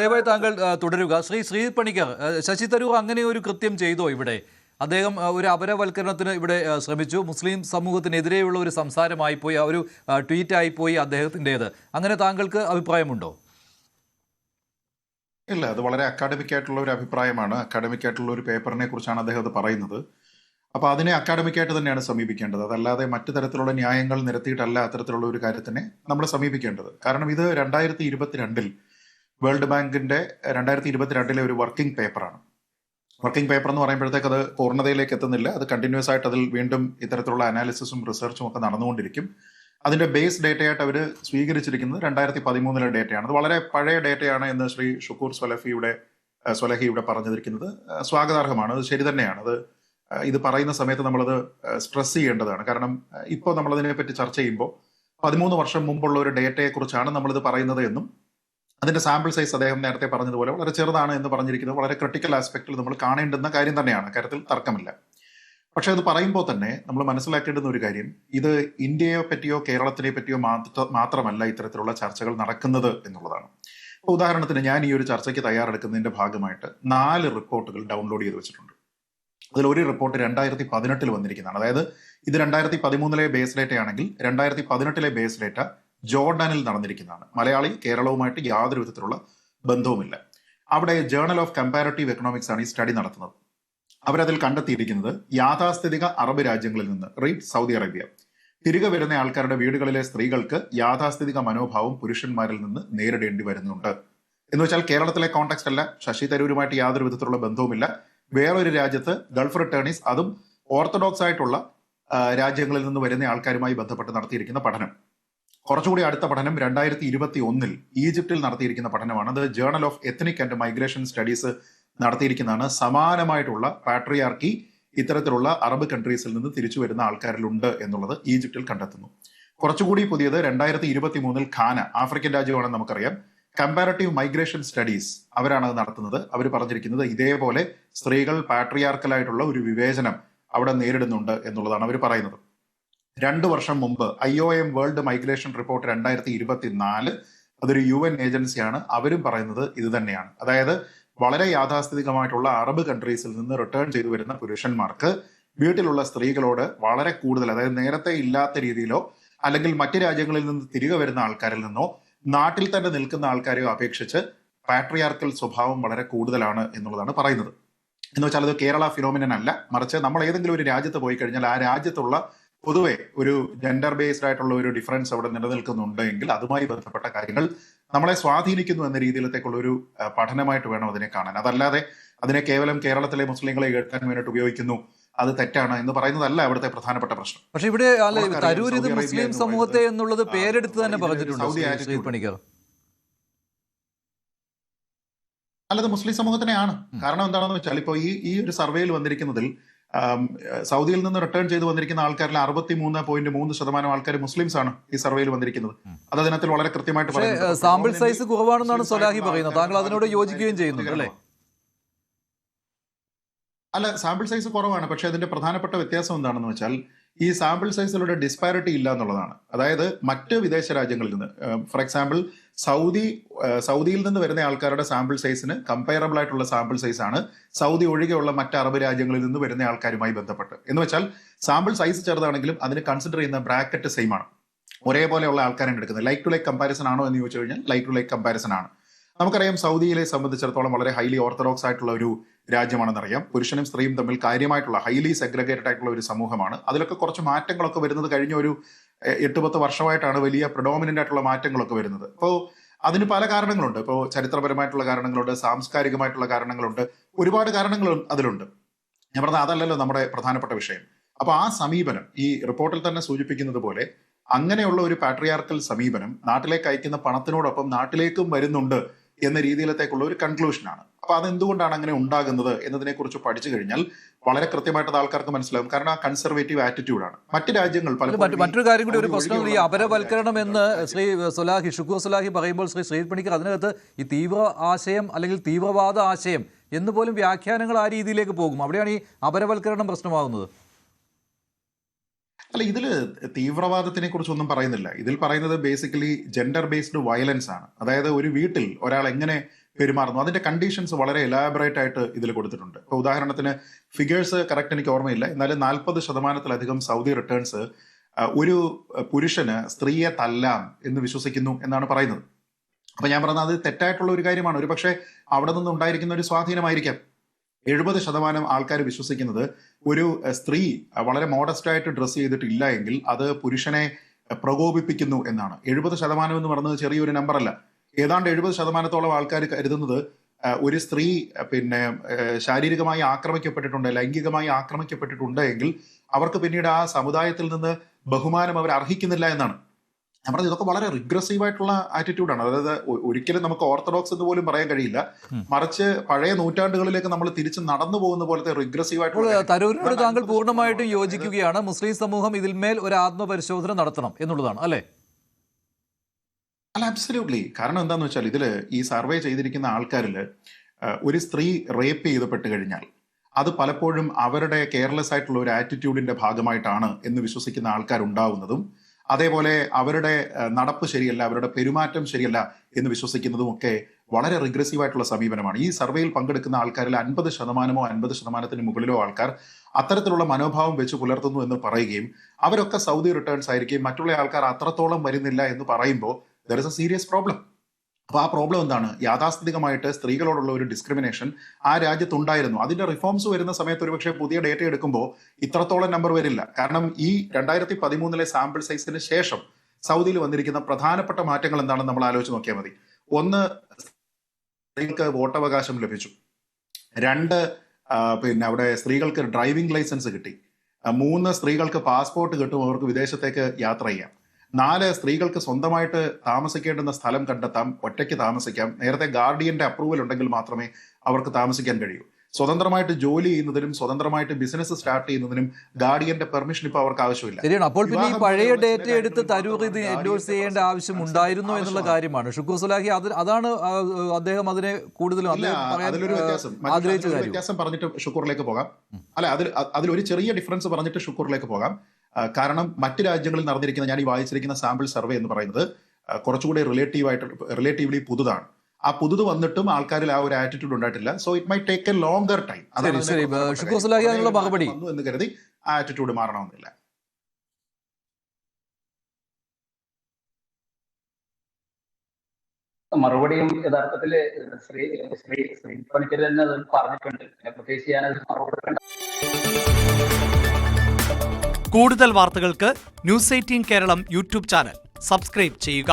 ദയവായി താങ്കൾ തുടരുക. ശ്രീ പണിക്കർ, ശശി തരൂർ അങ്ങനെ ഒരു കൃത്യം ചെയ്തോ ഇവിടെ? അദ്ദേഹം ഒരു അപരവൽക്കരണത്തിന് ഇവിടെ ശ്രമിച്ചു. മുസ്ലിം സമൂഹത്തിനെതിരെയുള്ള ഒരു സംസാരമായിപ്പോയി, ഒരു ട്വീറ്റായിപ്പോയി അദ്ദേഹത്തിൻ്റേത്. അങ്ങനെ താങ്കൾക്ക് അഭിപ്രായമുണ്ടോ? ഇല്ല, അത് വളരെ അക്കാഡമിക് ആയിട്ടുള്ള ഒരു അഭിപ്രായമാണ്. അക്കാഡമിക് ആയിട്ടുള്ള ഒരു പേപ്പറിനെ കുറിച്ചാണ് അദ്ദേഹം അത് പറയുന്നത്. അപ്പോൾ അതിനെ അക്കാഡമിക്കായിട്ട് തന്നെയാണ് സമീപിക്കേണ്ടത്. അതല്ലാതെ മറ്റു തരത്തിലുള്ള ന്യായങ്ങൾ നിരത്തിയിട്ടല്ല അത്തരത്തിലുള്ള ഒരു കാര്യത്തിനെ നമ്മൾ സമീപിക്കേണ്ടത്. കാരണം ഇത് 2022 വേൾഡ് ബാങ്കിന്റെ 2022 ഒരു വർക്കിംഗ് പേപ്പറാണ്. വർക്കിംഗ് പേപ്പർ എന്ന് പറയുമ്പോഴത്തേക്ക് അത് പൂർണ്ണതയിലേക്ക് എത്തുന്നില്ല. അത് കണ്ടിന്യൂസ് ആയിട്ട് അതിൽ വീണ്ടും ഇത്തരത്തിലുള്ള അനാലിസിസും റിസർച്ചും ഒക്കെ നടന്നുകൊണ്ടിരിക്കും. അതിന്റെ ബേസ് ഡേറ്റയായിട്ട് അവർ സ്വീകരിച്ചിരിക്കുന്നത് 2013 ഡേറ്റയാണ്. അത് വളരെ പഴയ ഡേറ്റയാണ് എന്ന് ശ്രീ ഷുക്കൂർ സ്വലഹിയുടെ പറഞ്ഞിരിക്കുന്നത് സ്വാഗതാർഹമാണ്. അത് ശരി തന്നെയാണ്. അത് ഇത് പറയുന്ന സമയത്ത് നമ്മളത് സ്ട്രെസ് ചെയ്യേണ്ടതാണ്. കാരണം ഇപ്പോൾ നമ്മളതിനെപ്പറ്റി ചർച്ച ചെയ്യുമ്പോൾ 13 വർഷം മുമ്പുള്ള ഒരു ഡേറ്റയെ കുറിച്ചാണ് നമ്മളിത് പറയുന്നത് എന്നും അതിന്റെ സാമ്പിൾ സൈസ് അദ്ദേഹം നേരത്തെ പറഞ്ഞതുപോലെ വളരെ ചെറുതാണ് എന്ന് പറഞ്ഞിരിക്കുന്നത് വളരെ ക്രിട്ടിക്കൽ ആസ്പെക്റ്റിൽ നമ്മൾ കാണേണ്ടുന്ന കാര്യം തന്നെയാണ്. കാര്യത്തിൽ തർക്കമില്ല. പക്ഷെ അത് പറയുമ്പോൾ തന്നെ നമ്മൾ മനസ്സിലാക്കേണ്ടുന്ന ഒരു കാര്യം, ഇത് ഇന്ത്യയെ പറ്റിയോ കേരളത്തിനെ പറ്റിയോ മാത്രമല്ല ഇത്തരത്തിലുള്ള ചർച്ചകൾ നടക്കുന്നത് എന്നുള്ളതാണ്. ഇപ്പോൾ ഉദാഹരണത്തിന് ഞാൻ ഈ ഒരു ചർച്ചയ്ക്ക് തയ്യാറെടുക്കുന്നതിന്റെ ഭാഗമായിട്ട് 4 റിപ്പോർട്ടുകൾ ഡൗൺലോഡ് ചെയ്ത് വെച്ചിട്ടുണ്ട്. അതിൽ ഒരു റിപ്പോർട്ട് 2018 വന്നിരിക്കുന്നതാണ്. അതായത് ഇത് 2013 ബേസ് ഡേറ്റ ആണെങ്കിൽ 2018 ബേസ് ഡേറ്റ ജോർഡാനിൽ നടന്നിരിക്കുന്നതാണ്. മലയാളി കേരളവുമായിട്ട് യാതൊരു വിധത്തിലുള്ള ബന്ധവുമില്ല. അവിടെ ജേർണൽ ഓഫ് കമ്പാരറ്റീവ് എക്കണോമിക്സ് ആണ് ഈ സ്റ്റഡി നടത്തുന്നത്. അവരതിൽ കണ്ടെത്തിയിരിക്കുന്നത് യാഥാസ്ഥിതിക അറബ് രാജ്യങ്ങളിൽ നിന്ന്, റീഡ് സൗദി അറേബ്യ, തിരികെ വരുന്ന ആൾക്കാരുടെ വീടുകളിലെ സ്ത്രീകൾക്ക് യാഥാസ്ഥിതിക മനോഭാവം പുരുഷന്മാരിൽ നിന്ന് നേരിടേണ്ടി വരുന്നുണ്ട്. എന്ന് വെച്ചാൽ കേരളത്തിലെ കോണ്ടെക്സ്റ്റ് അല്ല, ശശി തരൂരുമായിട്ട് യാതൊരു വിധത്തിലുള്ള ബന്ധവുമില്ല. വേറൊരു രാജ്യത്ത് ഗൾഫ് റിട്ടേണീസ്, അതും ഓർത്തഡോക്സ് ആയിട്ടുള്ള രാജ്യങ്ങളിൽ നിന്ന് വരുന്ന ആൾക്കാരുമായി ബന്ധപ്പെട്ട് നടത്തിയിരിക്കുന്ന പഠനം. കുറച്ചുകൂടി അടുത്ത പഠനം 2021 ഈജിപ്തിൽ നടത്തിയിരിക്കുന്ന പഠനമാണ്. അത് journal of ethnic and migration studies നടത്തിയിരിക്കുന്നതാണ്. സമാനമായിട്ടുള്ള പാട്രിയാർക്കി ഇത്തരത്തിലുള്ള അറബ് കൺട്രീസിൽ നിന്ന് തിരിച്ചു വരുന്ന ആൾക്കാരിലുണ്ട് എന്നുള്ളത് ഈജിപ്തിൽ കണ്ടെത്തുന്നു. കുറച്ചുകൂടി പുതിയത് 2023 ഖാന, ആഫ്രിക്കൻ രാജ്യമാണെന്ന് നമുക്കറിയാം, കമ്പാരറ്റീവ് മൈഗ്രേഷൻ സ്റ്റഡീസ് അവരാണ് അത് നടത്തുന്നത്. അവർ പറഞ്ഞിരിക്കുന്നത് ഇതേപോലെ സ്ത്രീകൾ പാട്രിയാർക്കലായിട്ടുള്ള ഒരു വിവേചനം അവിടെ നേരിടുന്നുണ്ട് എന്നുള്ളതാണ് അവർ പറയുന്നത്. 2 വർഷം മുമ്പ് IOM വേൾഡ് മൈഗ്രേഷൻ റിപ്പോർട്ട് 2024, അതൊരു UN ഏജൻസിയാണ്, അവരും പറയുന്നത് ഇത് തന്നെയാണ്. അതായത് വളരെ യാഥാസ്ഥിതികമായിട്ടുള്ള അറബ് കൺട്രീസിൽ നിന്ന് റിട്ടേൺ ചെയ്തു വരുന്ന പുരുഷന്മാർക്ക് വീട്ടിലുള്ള സ്ത്രീകളോട് വളരെ കൂടുതൽ, അതായത് നേരത്തെ ഇല്ലാത്ത രീതിയിലോ അല്ലെങ്കിൽ മറ്റ് രാജ്യങ്ങളിൽ നിന്ന് തിരികെ വരുന്ന ആൾക്കാരിൽ നിന്നോ നാട്ടിൽ തന്നെ നിൽക്കുന്ന ആൾക്കാരെയോ അപേക്ഷിച്ച് പാട്രിയാർക്കൽ സ്വഭാവം വളരെ കൂടുതലാണ് എന്നുള്ളതാണ് പറയുന്നത്. എന്ന് വെച്ചാൽ അത് കേരള ഫിനോമിനൻ അല്ല, മറിച്ച് നമ്മൾ ഏതെങ്കിലും ഒരു രാജ്യത്ത് പോയി കഴിഞ്ഞാൽ ആ രാജ്യത്തുള്ള പൊതുവെ ഒരു ജെൻഡർ ബേസ്ഡ് ആയിട്ടുള്ള ഒരു ഡിഫറൻസ് അവിടെ നിലനിൽക്കുന്നുണ്ട് എങ്കിൽ അതുമായി ബന്ധപ്പെട്ട കാര്യങ്ങൾ നമ്മളെ സ്വാധീനിക്കുന്നു എന്ന രീതിയിലത്തേക്കുള്ള ഒരു പഠനമായിട്ട് വേണം അതിനെ കാണാൻ. അതല്ലാതെ അതിനെ കേവലം കേരളത്തിലെ മുസ്ലിങ്ങളെ കേൾക്കാൻ വേണ്ടിയിട്ട് ഉപയോഗിക്കുന്നു, അത് തെറ്റാണ് എന്ന് പറയുന്നതല്ല അവിടുത്തെ പ്രധാനപ്പെട്ട പ്രശ്നം. പക്ഷെ ഇവിടെ തരൂർ ഇത് മുസ്ലിം സമൂഹത്തെ എന്നുള്ളത് പേരെടുത്ത് തന്നെ പറഞ്ഞിട്ടുണ്ട്. അല്ലത് മുസ്ലിം സമൂഹത്തിനെയാണ്. കാരണം എന്താണെന്ന് വെച്ചാൽ ഇപ്പോൾ ഈ ഒരു സർവേയിൽ വന്നിരിക്കുന്നതിൽ സൗദിയിൽ നിന്ന് റിട്ടേൺ ചെയ്ത് വന്നിരിക്കുന്ന ആൾക്കാരിൽ 63.3% ആൾക്കാർ മുസ്ലിംസ് ആണ് ഈ സർവേയിൽ വന്നിരിക്കുന്നത്. അത് അതിനകത്തിൽ വളരെ കൃത്യമായിട്ട് പറയുന്നത്. സാമ്പിൾ സൈസ് കുറവാണെന്നാണ് സ്വലാഹി പറയുന്നത്. താങ്കൾ അതിനോട് യോജിക്കുകയും ചെയ്യുന്നുണ്ട് അല്ലേ? അല്ല, സാമ്പിൾ സൈസ് കുറവാണ്. പക്ഷെ അതിന്റെ പ്രധാനപ്പെട്ട വ്യത്യാസം എന്താണെന്ന് വെച്ചാൽ ഈ സാമ്പിൾ സൈസിലൂടെ ഡിസ്പാരിറ്റി ഇല്ല എന്നുള്ളതാണ്. അതായത് മറ്റ് വിദേശ രാജ്യങ്ങളിൽ നിന്ന്, ഫോർ എക്സാമ്പിൾ സൗദിയിൽ നിന്ന് വരുന്ന ആൾക്കാരുടെ സാമ്പിൾ സൈസിന് കമ്പയറബിൾ ആയിട്ടുള്ള സാമ്പിൾ സൈസ് ആണ് സൗദി ഒഴികെയുള്ള മറ്റ് അറബ് രാജ്യങ്ങളിൽ നിന്ന് വരുന്ന ആൾക്കാരുമായി ബന്ധപ്പെട്ട്. എന്ന് വെച്ചാൽ സാമ്പിൾ സൈസ് ചെറുതാണെങ്കിലും അതിന് കൺസിഡർ ചെയ്യുന്ന ബ്രാക്കറ്റ് സെയിം ആണ്, ഒരേപോലെയുള്ള ആൾക്കാരാണ് എടുക്കുന്നത്. ലൈക്ക് ടു ലൈക്ക് കമ്പാരിസൺ ആണോ എന്ന് ചോദിച്ചു കഴിഞ്ഞാൽ ലൈക്ക് ടു ലൈക്ക് കമ്പാരിസൺ ആണ്. നമുക്കറിയാം സൗദിയിലെ സംബന്ധിച്ചിടത്തോളം വളരെ ഹൈലി ഓർത്തഡോക്സ് ആയിട്ടുള്ള ഒരു രാജ്യമാണെന്നറിയാം. പുരുഷനും സ്ത്രീയും തമ്മിൽ കാര്യമായിട്ടുള്ള ഹൈലി സെഗ്രിഗേറ്റഡ് ആയിട്ടുള്ള ഒരു സമൂഹമാണ്. അതിലൊക്കെ കുറച്ച് മാറ്റങ്ങളൊക്കെ വരുന്നത് കഴിഞ്ഞ ഒരു 8-10 വർഷമായിട്ടാണ് വലിയ പ്രിഡോമിനന്റ് ആയിട്ടുള്ള മാറ്റങ്ങളൊക്കെ വരുന്നത്. അപ്പോൾ അതിന് പല കാരണങ്ങളുണ്ട്. ഇപ്പോൾ ചരിത്രപരമായിട്ടുള്ള കാരണങ്ങളുണ്ട്, സാംസ്കാരികമായിട്ടുള്ള കാരണങ്ങളുണ്ട്, ഒരുപാട് കാരണങ്ങൾ അതിലുണ്ട്. ഞാൻ പറഞ്ഞത് അതല്ലല്ലോ നമ്മുടെ പ്രധാനപ്പെട്ട വിഷയം. അപ്പൊ ആ സമീപനം ഈ റിപ്പോർട്ടിൽ തന്നെ സൂചിപ്പിക്കുന്നത് പോലെ അങ്ങനെയുള്ള ഒരു പാട്രിയാർക്കൽ സമീപനം നാട്ടിലേക്ക് അയക്കുന്ന പണത്തിനോടൊപ്പം നാട്ടിലേക്കും വരുന്നുണ്ട് എന്ന രീതിയിലത്തേക്കുള്ള ഒരു കൺക്ലൂഷനാണ്. അപ്പൊ അതെന്തുകൊണ്ടാണ് അങ്ങനെ ഉണ്ടാകുന്നത് എന്നതിനെ കുറിച്ച് പഠിച്ചു കഴിഞ്ഞാൽ വളരെ കൃത്യമായിട്ട് ആൾക്കാർക്ക് മനസ്സിലാവും. കാരണം ആ കൺസർവേറ്റീവ് ആറ്റിറ്റ്യൂഡാണ് മറ്റ് രാജ്യങ്ങൾ. മറ്റൊരു കാര്യം കൂടി, ഒരു പ്രശ്നം ഈ അപരവൽക്കരണം എന്ന് ശ്രീ ഷുക്കൂർ സ്വലാഹി പറയുമ്പോൾ ശ്രീ പണിക്കർ അതിനകത്ത് ഈ തീവ്ര ആശയം അല്ലെങ്കിൽ തീവ്രവാദ ആശയം എന്ന് പോലും വ്യാഖ്യാനങ്ങൾ ആ രീതിയിലേക്ക് പോകും. അവിടെയാണ് ഈ അപരവൽക്കരണം പ്രശ്നമാകുന്നത്. അല്ല, ഇതിൽ തീവ്രവാദത്തിനെ കുറിച്ചൊന്നും പറയുന്നില്ല. ഇതിൽ പറയുന്നത് ബേസിക്കലി ജെൻഡർ ബേസ്ഡ് വയലൻസ് ആണ്. അതായത് ഒരു വീട്ടിൽ ഒരാൾ എങ്ങനെ പെരുമാറുന്നു അതിന്റെ കണ്ടീഷൻസ് വളരെ എലാബറേറ്റ് ആയിട്ട് ഇതിൽ കൊടുത്തിട്ടുണ്ട്. ഇപ്പോൾ ഉദാഹരണത്തിന് ഫിഗേഴ്സ് കറക്റ്റ് എനിക്ക് ഓർമ്മയില്ല, എന്നാലും 40%-ലധികം സൗദി റിട്ടേൺസ് ഒരു പുരുഷന് സ്ത്രീയെ തല്ലാം എന്ന് വിശ്വസിക്കുന്നു എന്നാണ് പറയുന്നത്. അപ്പൊ ഞാൻ പറഞ്ഞത് അത് തെറ്റായിട്ടുള്ള ഒരു കാര്യമാണ്. ഒരു പക്ഷേ അവിടെ നിന്ന് ഉണ്ടായിരിക്കുന്ന ഒരു സ്വാധീനമായിരിക്കാം. 70% ആൾക്കാർ വിശ്വസിക്കുന്നത് ഒരു സ്ത്രീ വളരെ മോഡസ്റ്റ് ആയിട്ട് ഡ്രസ്സ് ചെയ്തിട്ടില്ല എങ്കിൽ അത് പുരുഷനെ പ്രകോപിപ്പിക്കുന്നു എന്നാണ്. 70% എന്ന് പറയുന്നത് ചെറിയൊരു നമ്പർ അല്ല. ഏതാണ്ട് 70%-ഓളം ആൾക്കാർ കരുതുന്നത് ഒരു സ്ത്രീ ശാരീരികമായി ആക്രമിക്കപ്പെട്ടിട്ടുണ്ട്, ലൈംഗികമായി ആക്രമിക്കപ്പെട്ടിട്ടുണ്ട് എങ്കിൽ അവർക്ക് പിന്നീട് ആ സമുദായത്തിൽ നിന്ന് ബഹുമാനം അവർ അർഹിക്കുന്നില്ല എന്നാണ്. ഞാൻ പറഞ്ഞത് ഇതൊക്കെ വളരെ റിഗ്രസീവ് ആയിട്ടുള്ള ആറ്റിറ്റ്യൂഡാണ്. അതായത് ഒരിക്കലും നമുക്ക് ഓർത്തഡോക്സ് എന്ന് പോലും പറയാൻ കഴിയില്ല, മറിച്ച് പഴയ നൂറ്റാണ്ടുകളിലേക്ക് നമ്മൾ തിരിച്ച് നടന്നു പോകുന്ന പോലത്തെ റിഗ്രസീവ് ആയിട്ടുള്ള. തരൂരിനോട് താങ്കൾ പൂർണ്ണമായിട്ടും യോജിക്കുകയാണ്. മുസ്ലിം സമൂഹം ഇതിന്മേൽ ഒരു ആത്മപരിശോധന നടത്തണം എന്നുള്ളതാണ് അല്ലേ? അല്ല, അബ്സല്യൂട്ട്ലി. കാരണം എന്താണെന്ന് വെച്ചാൽ ഇതിൽ ഈ സർവേ ചെയ്തിരിക്കുന്ന ആൾക്കാരിൽ ഒരു സ്ത്രീ റേപ്പ് ചെയ്തപ്പെട്ട് കഴിഞ്ഞാൽ അത് പലപ്പോഴും അവരുടെ കെയർലെസ് ആയിട്ടുള്ള ഒരു ആറ്റിറ്റ്യൂഡിന്റെ ഭാഗമായിട്ടാണ് എന്ന് വിശ്വസിക്കുന്ന ആൾക്കാരുണ്ടാവുന്നതും, അതേപോലെ അവരുടെ നടപ്പ് ശരിയല്ല, അവരുടെ പെരുമാറ്റം ശരിയല്ല എന്ന് വിശ്വസിക്കുന്നതും ഒക്കെ വളരെ റിഗ്രസീവ് ആയിട്ടുള്ള സമീപനമാണ്. ഈ സർവേയിൽ പങ്കെടുക്കുന്ന ആൾക്കാരിൽ 50%-ഓ 50%-ന് മുകളിലോ ആൾക്കാർ അത്തരത്തിലുള്ള മനോഭാവം വെച്ച് പുലർത്തുന്നു എന്ന് പറയുകയും അവരൊക്കെ സൗദി റിട്ടേൺസ് ആയിരിക്കും, മറ്റുള്ള ആൾക്കാർ അത്രത്തോളം വരുന്നില്ല എന്ന് പറയുമ്പോൾ there is A serious problem. അപ്പൊ ആ പ്രോബ്ലം എന്താണ്? യാഥാസ്ഥിതികമായിട്ട് സ്ത്രീകളോടുള്ള ഒരു ഡിസ്ക്രിമിനേഷൻ ആ രാജ്യത്തുണ്ടായിരുന്നു. അതിന്റെ റിഫോംസ് വരുന്ന സമയത്ത് ഒരുപക്ഷെ പുതിയ ഡേറ്റ എടുക്കുമ്പോൾ ഇത്രത്തോളം നമ്പർ വരില്ല. കാരണം ഈ 2013 സാമ്പിൾ സൈസിന് ശേഷം സൗദിയിൽ വന്നിരിക്കുന്ന പ്രധാനപ്പെട്ട മാറ്റങ്ങൾ എന്താണെന്ന് നമ്മൾ ആലോചിച്ച് നോക്കിയാൽ മതി. 1, സ്ത്രീകൾക്ക് വോട്ടവകാശം ലഭിച്ചു. 2, അവിടെ സ്ത്രീകൾക്ക് ഡ്രൈവിംഗ് ലൈസൻസ് കിട്ടി. 3, സ്ത്രീകൾക്ക് പാസ്പോർട്ട് കിട്ടും, അവർക്ക് വിദേശത്തേക്ക് യാത്ര ചെയ്യാം. 4, സ്ത്രീകൾക്ക് സ്വന്തമായിട്ട് താമസിക്കേണ്ടുന്ന സ്ഥലം കണ്ടെത്താം, ഒറ്റയ്ക്ക് താമസിക്കാം. നേരത്തെ ഗാർഡിയന്റെ അപ്രൂവൽ ഉണ്ടെങ്കിൽ മാത്രമേ അവർക്ക് താമസിക്കാൻ കഴിയൂ. സ്വതന്ത്രമായിട്ട് ജോലി ചെയ്യുന്നതിനും സ്വതന്ത്രമായിട്ട് ബിസിനസ് സ്റ്റാർട്ട് ചെയ്യുന്നതിനും ഗാർഡിയന്റെ പെർമിഷൻ ഇപ്പോൾ അവർക്ക് ആവശ്യമില്ല. ശരിയാണ്. അപ്പോൾ പിന്നെ ഈ പഴയ ഡേറ്റ എടുത്ത് തരൂർ ഇത് എൻഡോഴ്സ് ചെയ്യേണ്ട ആവശ്യം ഉണ്ടായിരുന്നു എന്നുള്ള കാര്യമാണ്. ഷുക്കൂർ സുലാഹി അതാണ് അദ്ദേഹം അതിനെ കൂടുതലും അതിലൊരു വ്യത്യാസം പറഞ്ഞിട്ട് ഷുക്കൂറിലേക്ക് പോകാം. അല്ല, അതിലൊരു ചെറിയ ഡിഫറൻസ് പറഞ്ഞിട്ട് ഷുക്കൂറിലേക്ക് പോകാം. കാരണം മറ്റ് രാജ്യങ്ങളിൽ നടന്നിരിക്കുന്ന, ഞാൻ ഈ വായിച്ചിരിക്കുന്ന സാമ്പിൾ സർവേ എന്ന് പറയുന്നത് കുറച്ചുകൂടി റിലേറ്റീവ്ലി പുതുതാണ്. ആ പുതുത് വന്നിട്ടും ആൾക്കാരിൽ ആ ഒരു ആറ്റിറ്റ്യൂഡ് ഉണ്ടായിട്ടില്ല. So it my take A longer time. മറുപടി എന്ന് കരുതി ആ ആറ്റിറ്റ്യൂഡ് മാറണമെന്നില്ല. മറുപടിയും യഥാർത്ഥത്തില് ശ്രീ പണിക്കർ തന്നെ അത് പറഞ്ഞിട്ടുണ്ട്. പ്രത്യേകിച്ച് ഞാനത് മറുപടി. കൂടുതൽ വാർത്തകൾക്ക് News 18 Keralam YouTube channel subscribe ചെയ്യുക.